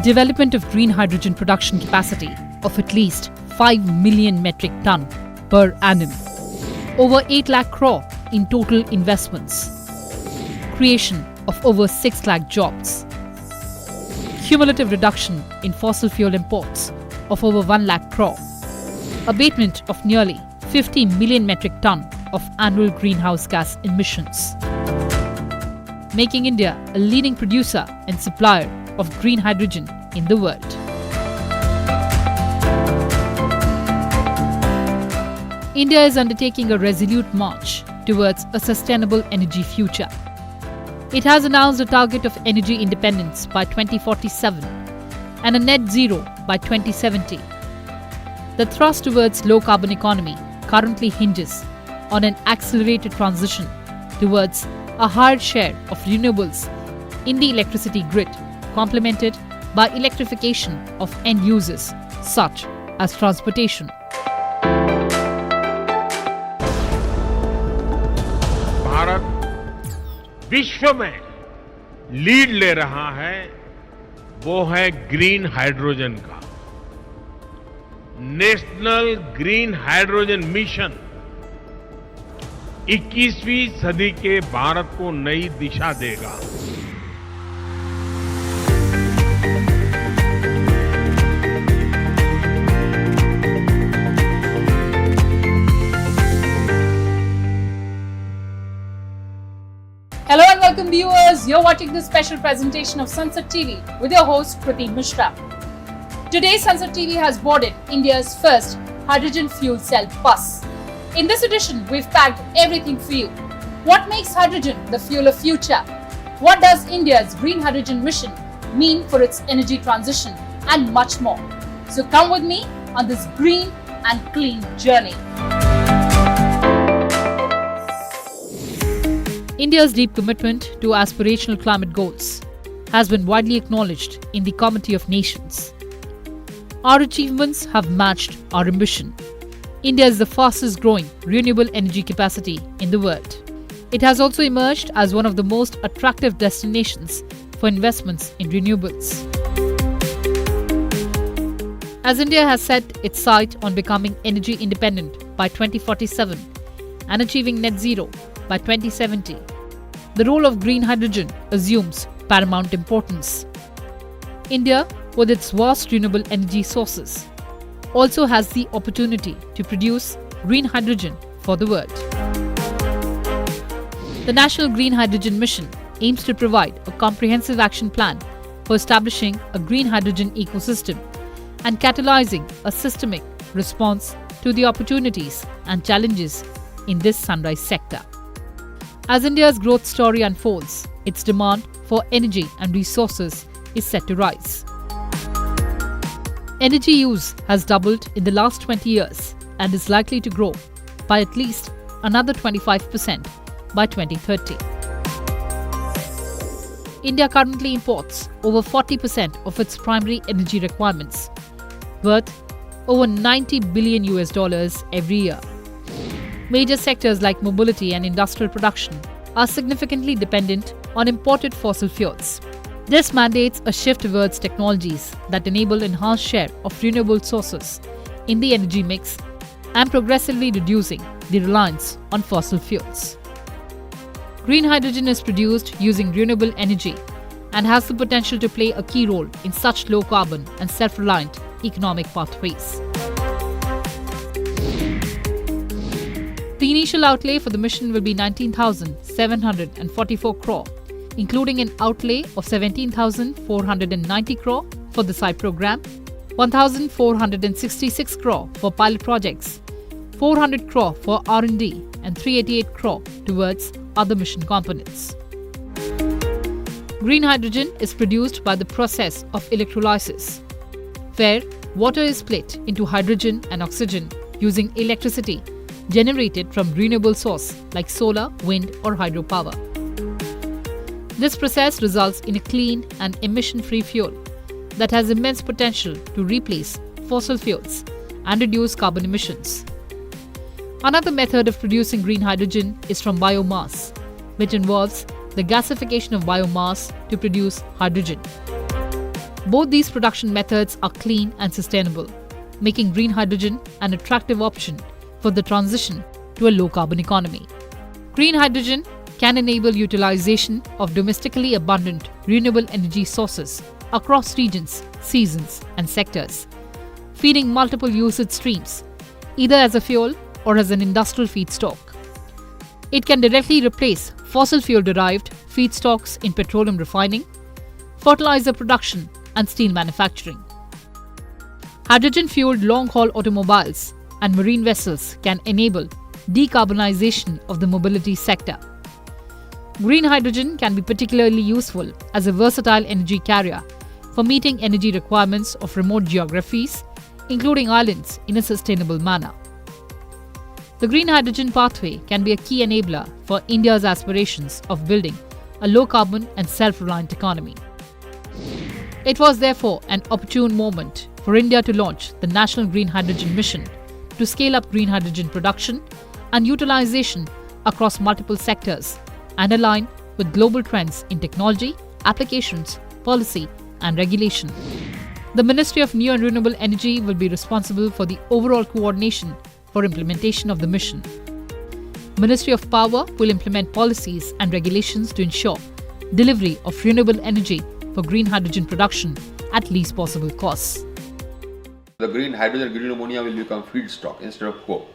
development of green hydrogen production capacity of at least 5 million metric ton per annum, over 8 lakh crore in total investments, creation of over 6 lakh jobs, cumulative reduction in fossil fuel imports of over 1 lakh crore, abatement of nearly 50 million metric ton of annual greenhouse gas emissions, making India a leading producer and supplier of green hydrogen in the world. India is undertaking a resolute march towards a sustainable energy future. It has announced a target of energy independence by 2047 and a net zero by 2070. The thrust towards low-carbon economy currently hinges on an accelerated transition towards a higher share of renewables in the electricity grid, complemented by electrification of end users such as transportation. Bharat विश्व में lead ले रहा है, वो है green hydrogen का। National green hydrogen mission 21वीं सदी के भारत को नई दिशा देगा। Hello and welcome viewers, you're watching this special presentation of Sunset TV with your host Kriti Mishra. Today Sunset TV has boarded India's first hydrogen fuel cell bus. In this edition, we've packed everything for you. What makes hydrogen the fuel of future? What does India's green hydrogen mission mean for its energy transition? And much more. So come with me on this green and clean journey. India's deep commitment to aspirational climate goals has been widely acknowledged in the Committee of Nations. Our achievements have matched our ambition. India is the fastest growing renewable energy capacity in the world. It has also emerged as one of the most attractive destinations for investments in renewables. As India has set its sight on becoming energy independent by 2047 and achieving net zero by 2070, the role of green hydrogen assumes paramount importance. India, with its vast renewable energy sources, also has the opportunity to produce green hydrogen for the world. The National Green Hydrogen Mission aims to provide a comprehensive action plan for establishing a green hydrogen ecosystem and catalyzing a systemic response to the opportunities and challenges in this sunrise sector. As India's growth story unfolds, its demand for energy and resources is set to rise. Energy use has doubled in the last 20 years and is likely to grow by at least another 25% by 2030. India currently imports over 40% of its primary energy requirements, worth over $90 billion every year. Major sectors like mobility and industrial production are significantly dependent on imported fossil fuels. This mandates a shift towards technologies that enable enhanced share of renewable sources in the energy mix and progressively reducing the reliance on fossil fuels. Green hydrogen is produced using renewable energy and has the potential to play a key role in such low-carbon and self-reliant economic pathways. The initial outlay for the mission will be 19,744 crore, including an outlay of 17,490 crore for the SAI program, 1,466 crore for pilot projects, 400 crore for R&D and 388 crore towards other mission components. Green hydrogen is produced by the process of electrolysis, where water is split into hydrogen and oxygen using electricity generated from renewable source like solar, wind or hydropower. This process results in a clean and emission-free fuel that has immense potential to replace fossil fuels and reduce carbon emissions. Another method of producing green hydrogen is from biomass, which involves the gasification of biomass to produce hydrogen. Both these production methods are clean and sustainable, making green hydrogen an attractive option for the transition to a low-carbon economy. Green hydrogen can enable utilization of domestically abundant renewable energy sources across regions, seasons, and sectors, feeding multiple usage streams, either as a fuel or as an industrial feedstock. It can directly replace fossil fuel-derived feedstocks in petroleum refining, fertilizer production, and steel manufacturing. Hydrogen-fueled long-haul automobiles and marine vessels can enable decarbonization of the mobility sector. Green hydrogen can be particularly useful as a versatile energy carrier for meeting energy requirements of remote geographies, including islands, in a sustainable manner. The green hydrogen pathway can be a key enabler for India's aspirations of building a low-carbon and self-reliant economy. It was therefore an opportune moment for India to launch the National Green Hydrogen Mission to scale up green hydrogen production and utilization across multiple sectors and align with global trends in technology, applications, policy, and regulation. The Ministry of New and Renewable Energy will be responsible for the overall coordination for implementation of the mission. Ministry of Power will implement policies and regulations to ensure delivery of renewable energy for green hydrogen production at least possible costs. The green hydrogen, green ammonia will become feedstock instead of coke.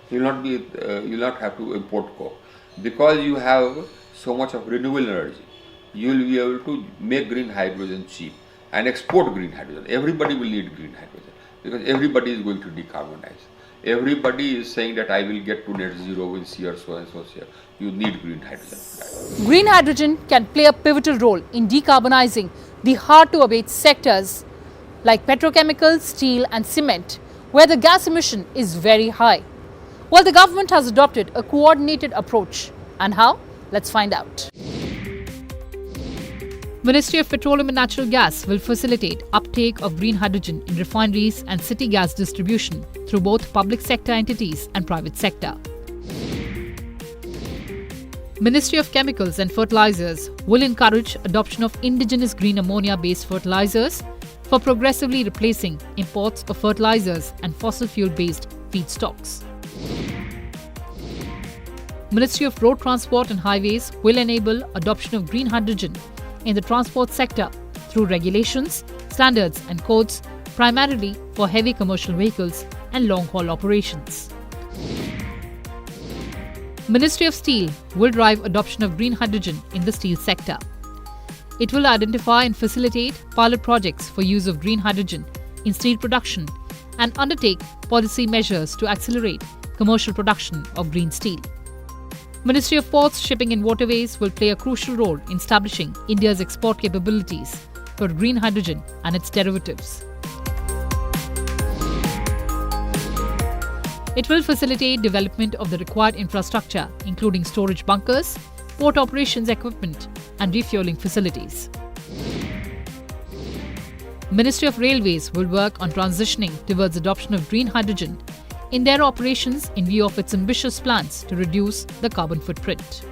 You will not have to import coke because you have so much of renewable energy. You will be able to make green hydrogen cheap and export green hydrogen. Everybody will need green hydrogen because everybody is going to decarbonize. Everybody is saying that I will get to net zero in year so and so year. You need green hydrogen. Green hydrogen can play a pivotal role in decarbonizing the hard-to-abate sectors like petrochemicals, steel and cement, where the gas emission is very high. Well, the government has adopted a coordinated approach. And how? Let's find out. Ministry of Petroleum and Natural Gas will facilitate uptake of green hydrogen in refineries and city gas distribution through both public sector entities and private sector. Ministry of Chemicals and Fertilizers will encourage adoption of indigenous green ammonia-based fertilizers for progressively replacing imports of fertilizers and fossil fuel-based feedstocks. Ministry of Road Transport and Highways will enable adoption of green hydrogen in the transport sector through regulations, standards and codes primarily for heavy commercial vehicles and long-haul operations. Ministry of Steel will drive adoption of green hydrogen in the steel sector. It will identify and facilitate pilot projects for use of green hydrogen in steel production and undertake policy measures to accelerate commercial production of green steel. Ministry of Ports, Shipping and Waterways will play a crucial role in establishing India's export capabilities for green hydrogen and its derivatives. It will facilitate development of the required infrastructure, including storage bunkers, port operations equipment, and refueling facilities. Ministry of Railways will work on transitioning towards adoption of green hydrogen in their operations in view of its ambitious plans to reduce the carbon footprint.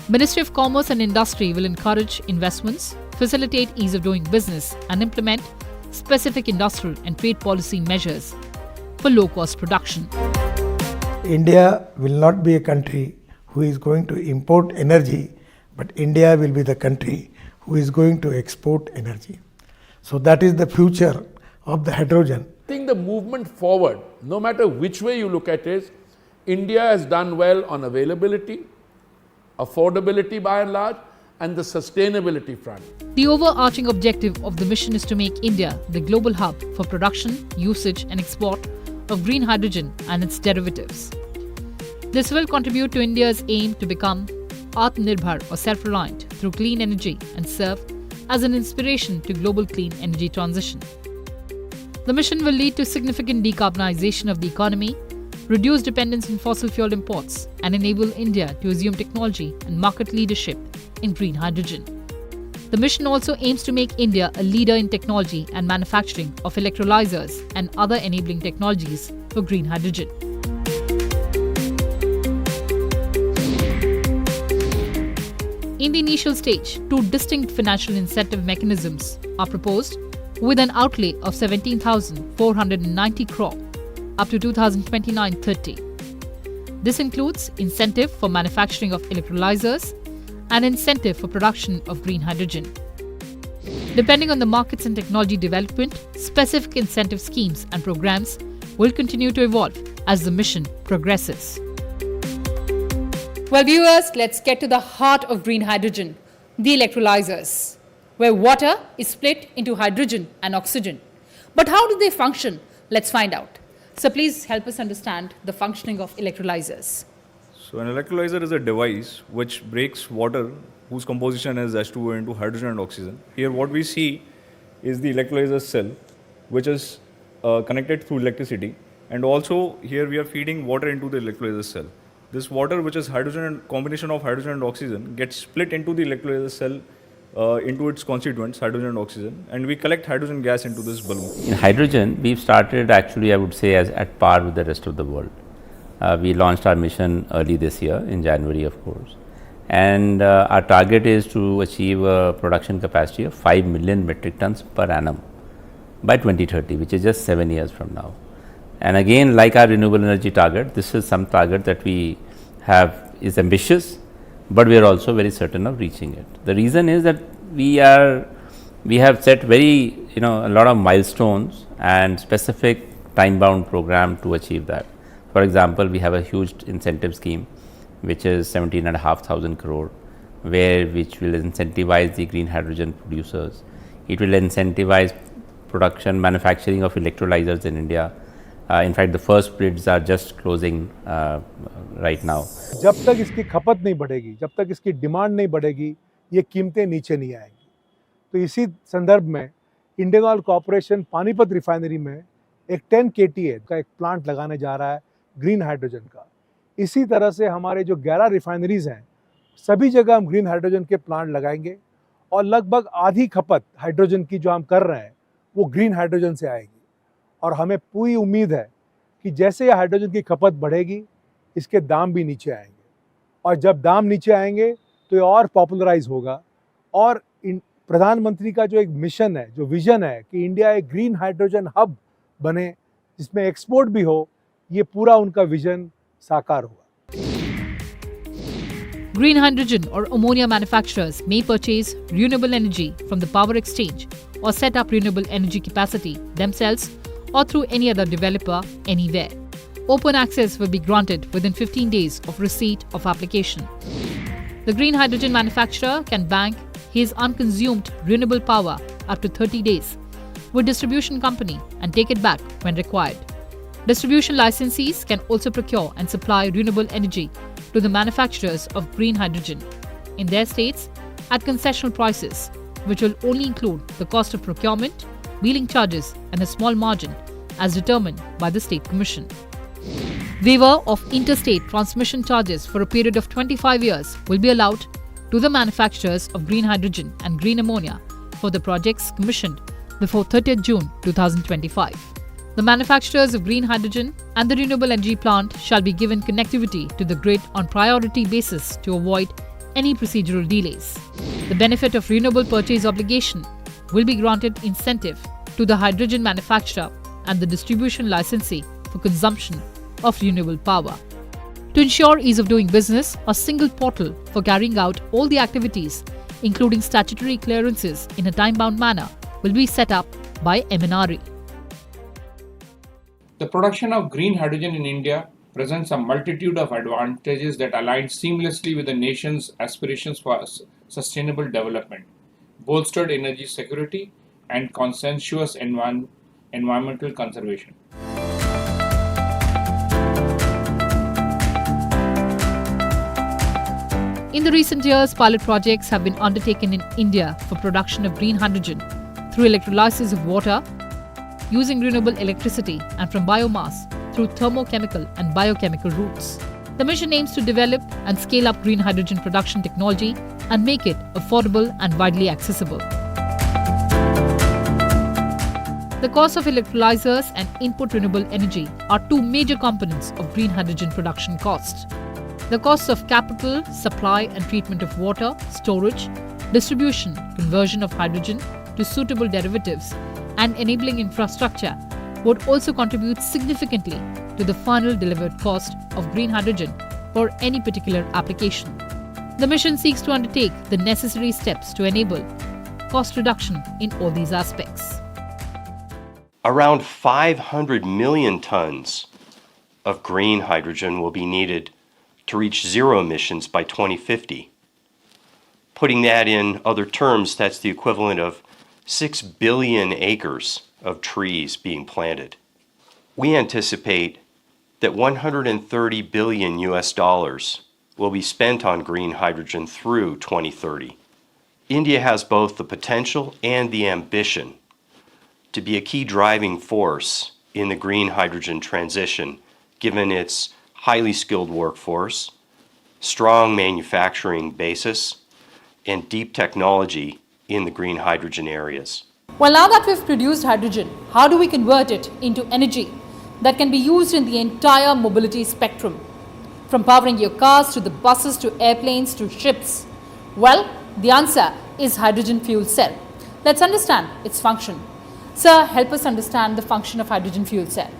Ministry of Commerce and Industry will encourage investments, facilitate ease of doing business, and implement specific industrial and trade policy measures for low-cost production. India will not be a country who is going to import energy, but India will be the country who is going to export energy. So that is the future of the hydrogen. I think the movement forward, no matter which way you look at it, India has done well on availability, affordability by and large, and the sustainability front. The overarching objective of the mission is to make India the global hub for production, usage and export of green hydrogen and its derivatives. This will contribute to India's aim to become Atmanirbhar or self-reliant through clean energy and serve as an inspiration to global clean energy transition. The mission will lead to significant decarbonization of the economy, reduce dependence on fossil fuel imports, and enable India to assume technology and market leadership in green hydrogen. The mission also aims to make India a leader in technology and manufacturing of electrolyzers and other enabling technologies for green hydrogen. In the initial stage, two distinct financial incentive mechanisms are proposed with an outlay of 17,490 crore up to 2029-30. This includes incentive for manufacturing of electrolyzers and incentive for production of green hydrogen. Depending on the markets and technology development, specific incentive schemes and programs will continue to evolve as the mission progresses. Well, viewers, let's get to the heart of green hydrogen, the electrolyzers, where water is split into hydrogen and oxygen. But how do they function? Let's find out. So please help us understand the functioning of electrolyzers. So an electrolyzer is a device which breaks water whose composition is H2O into hydrogen and oxygen. Here what we see is the electrolyzer cell, which is connected through electricity, and also here we are feeding water into the electrolyzer cell. This water, which is hydrogen and combination of hydrogen and oxygen, gets split into the electrolyzer cell into its constituents, hydrogen and oxygen, and we collect hydrogen gas into this balloon. In hydrogen, we've started actually, I would say, as at par with the rest of the world. We launched our mission early this year, in January, of course. And our target is to achieve a production capacity of 5 million metric tons per annum by 2030, which is just 7 years from now. And again, like our renewable energy target, this is some target that we have is ambitious, but we are also very certain of reaching it. The reason is that we have set a lot of milestones and specific time-bound program to achieve that. For example, we have a huge incentive scheme, which is 17,500 crore, which will incentivize the green hydrogen producers. It will incentivize production, manufacturing of electrolyzers in India. In fact, the first bids are just closing right now. जब तक इसकी खपत नहीं बढ़ेगी, जब तक इसकी demand नहीं बढ़ेगी, ये कीमतें नीचे नहीं आएंगी। तो इसी संदर्भ में Indian oil corporation Panipat refinery में एक 10 KTA का एक प्लांट लगाने जा रहा है ग्रीन हाइड्रोजन का। इसी तरह से हमारे जो 11 रिफाइनरीज हैं, सभी जगह हम ग्रीन हाइड्रोजन के प्लांट लगाएंगे और लगभग आधी खपत हाइड्रोजन की जो हम कर रहे हैं वो ग्रीन हाइड्रोजन से आएगी। और हमें पूरी उम्मीद है कि जैसे ये हाइड्रोजन की खपत बढ़ेगी, इसके दाम भी नीचे आएंगे, और जब दाम नीचे आएंगे तो ये और पॉपुलराइज होगा। और प्रधानमंत्री का जो एक मिशन है, जो विजन है कि इंडिया एक ग्रीन हाइड्रोजन हब बने जिसमें एक्सपोर्ट भी हो, ये पूरा उनका विजन साकार होगा। Green hydrogen or ammonia manufacturers may purchase renewable energy from the power exchange or set up renewable energy capacity themselves or through any other developer anywhere. Open access will be granted within 15 days of receipt of application. The green hydrogen manufacturer can bank his unconsumed renewable power up to 30 days with distribution company and take it back when required. Distribution licensees can also procure and supply renewable energy to the manufacturers of green hydrogen in their states at concessional prices, which will only include the cost of procurement, wheeling charges and a small margin as determined by the State Commission. Waiver of interstate transmission charges for a period of 25 years will be allowed to the manufacturers of green hydrogen and green ammonia for the projects commissioned before 30th June 2025. The manufacturers of green hydrogen and the renewable energy plant shall be given connectivity to the grid on priority basis to avoid any procedural delays. The benefit of renewable purchase obligation will be granted incentive to the hydrogen manufacturer and the distribution licensee for consumption of renewable power. To ensure ease of doing business, a single portal for carrying out all the activities, including statutory clearances in a time-bound manner, will be set up by MNRE. The production of green hydrogen in India presents a multitude of advantages that align seamlessly with the nation's aspirations for sustainable development, bolstered energy security, and consensuous environmental conservation. In the recent years, pilot projects have been undertaken in India for production of green hydrogen through electrolysis of water, using renewable electricity, and from biomass through thermochemical and biochemical routes. The mission aims to develop and scale up green hydrogen production technology and make it affordable and widely accessible. The cost of electrolyzers and input renewable energy are two major components of green hydrogen production cost. The costs of capital, supply and treatment of water, storage, distribution, conversion of hydrogen to suitable derivatives, and enabling infrastructure would also contribute significantly to the final delivered cost of green hydrogen for any particular application. The mission seeks to undertake the necessary steps to enable cost reduction in all these aspects. Around 500 million tons of green hydrogen will be needed to reach zero emissions by 2050. Putting that in other terms, that's the equivalent of 6 billion acres of trees being planted. We anticipate that 130 billion US dollars will be spent on green hydrogen through 2030. India has both the potential and the ambition to be a key driving force in the green hydrogen transition, given its highly skilled workforce, strong manufacturing basis, and deep technology in the green hydrogen areas. Well, now that we've produced hydrogen, how do we convert it into energy that can be used in the entire mobility spectrum? From powering your cars to the buses to airplanes to ships. Well, the answer is hydrogen fuel cell. Let's understand its function. Sir, help us understand the function of hydrogen fuel cell.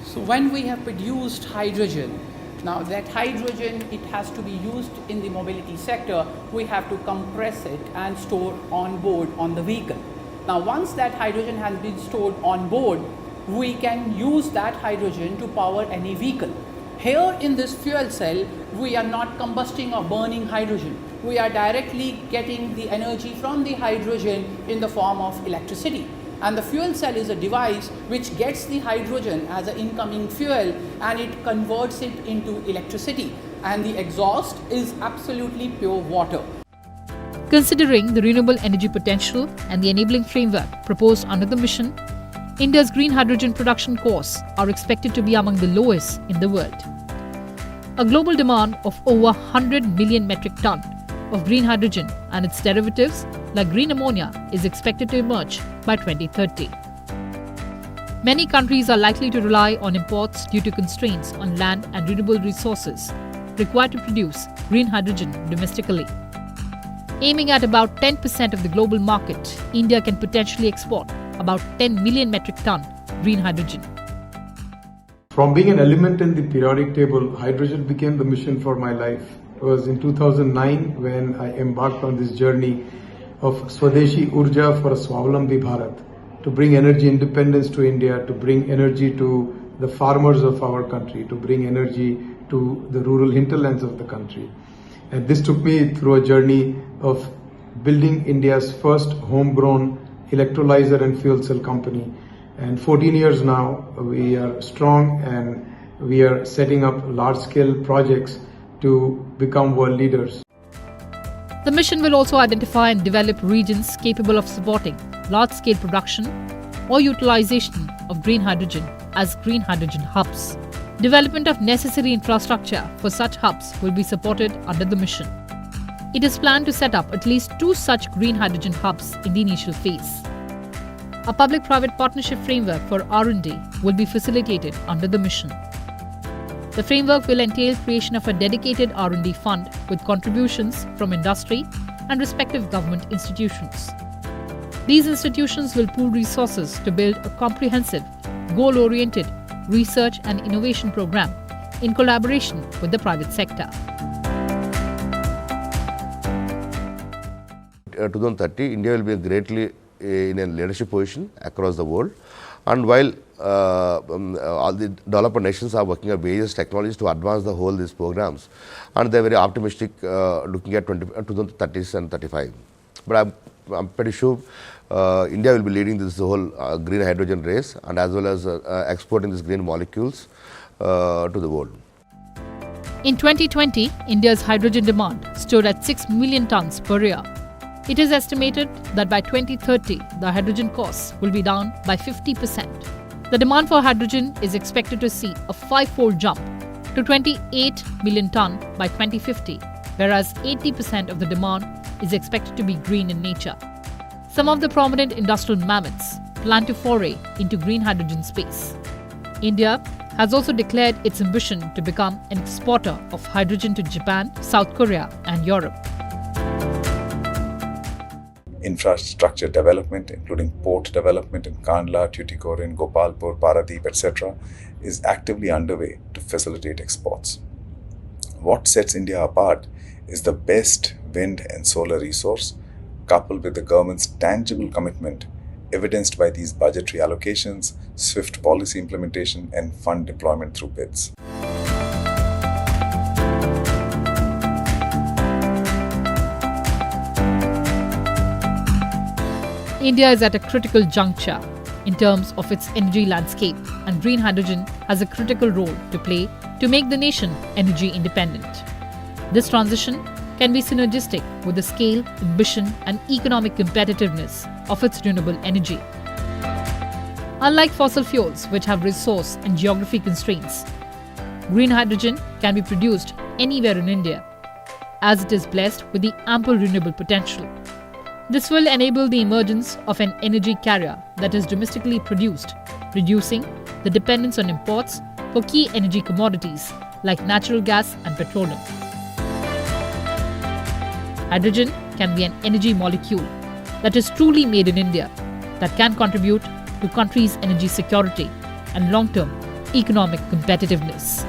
So when we have produced hydrogen, now that hydrogen, it has to be used in the mobility sector, we have to compress it and store on board on the vehicle. Now once that hydrogen has been stored on board, we can use that hydrogen to power any vehicle. Here in this fuel cell, we are not combusting or burning hydrogen. We are directly getting the energy from the hydrogen in the form of electricity. And the fuel cell is a device which gets the hydrogen as an incoming fuel and it converts it into electricity. And the exhaust is absolutely pure water. Considering the renewable energy potential and the enabling framework proposed under the mission, India's green hydrogen production costs are expected to be among the lowest in the world. A global demand of over 100 million metric tons of green hydrogen and its derivatives like green ammonia is expected to emerge by 2030. Many countries are likely to rely on imports due to constraints on land and renewable resources required to produce green hydrogen domestically. Aiming at about 10% of the global market, India can potentially export about 10 million metric ton green hydrogen. From being an element in the periodic table, hydrogen became the mission for my life. It was in 2009 when I embarked on this journey of Swadeshi Urja for a Swavlambi Bharat, to bring energy independence to India, to bring energy to the farmers of our country, to bring energy to the rural hinterlands of the country. And this took me through a journey of building India's first homegrown electrolyzer and fuel cell company. And 14 years now, we are strong and we are setting up large-scale projects to become world leaders. The mission will also identify and develop regions capable of supporting large-scale production or utilization of green hydrogen as green hydrogen hubs. Development of necessary infrastructure for such hubs will be supported under the mission. It is planned to set up at least 2 such green hydrogen hubs in the initial phase. A public-private partnership framework for R&D will be facilitated under the mission. The framework will entail creation of a dedicated R&D fund with contributions from industry and respective government institutions. These institutions will pool resources to build a comprehensive, goal-oriented research and innovation program in collaboration with the private sector. 2030, India will be greatly in a leadership position across the world. And while all the developed nations are working on various technologies to advance the whole these programs, and they're very optimistic looking at 2030s and 35. But I'm pretty sure India will be leading this whole green hydrogen race, and as well as exporting these green molecules to the world. In 2020, India's hydrogen demand stood at 6 million tons per year. It is estimated that by 2030, the hydrogen costs will be down by 50%. The demand for hydrogen is expected to see a 5-fold jump to 28 million ton by 2050, whereas 80% of the demand is expected to be green in nature. Some of the prominent industrial mammoths plan to foray into green hydrogen space. India has also declared its ambition to become an exporter of hydrogen to Japan, South Korea, and Europe. Infrastructure development, including port development in Kandla, Tuticorin, Gopalpur, Paradeep, etc., is actively underway to facilitate exports. What sets India apart is the best wind and solar resource, coupled with the government's tangible commitment, evidenced by these budgetary allocations, swift policy implementation, and fund deployment through bids. India is at a critical juncture in terms of its energy landscape, and green hydrogen has a critical role to play to make the nation energy independent. This transition can be synergistic with the scale, ambition, and economic competitiveness of its renewable energy. Unlike fossil fuels, which have resource and geography constraints, green hydrogen can be produced anywhere in India, as it is blessed with the ample renewable potential. This will enable the emergence of an energy carrier that is domestically produced, reducing the dependence on imports for key energy commodities like natural gas and petroleum. Hydrogen can be an energy molecule that is truly made in India, that can contribute to country's energy security and long-term economic competitiveness.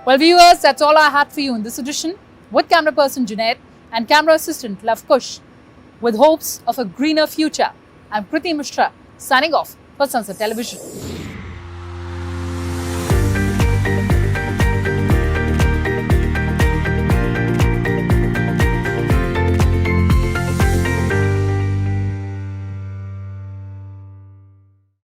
Well, viewers, that's all I had for you in this edition, with camera person Junaid and camera assistant Lavkush. With hopes of a greener future, I'm Kriti Mishra, signing off for Sunset Television.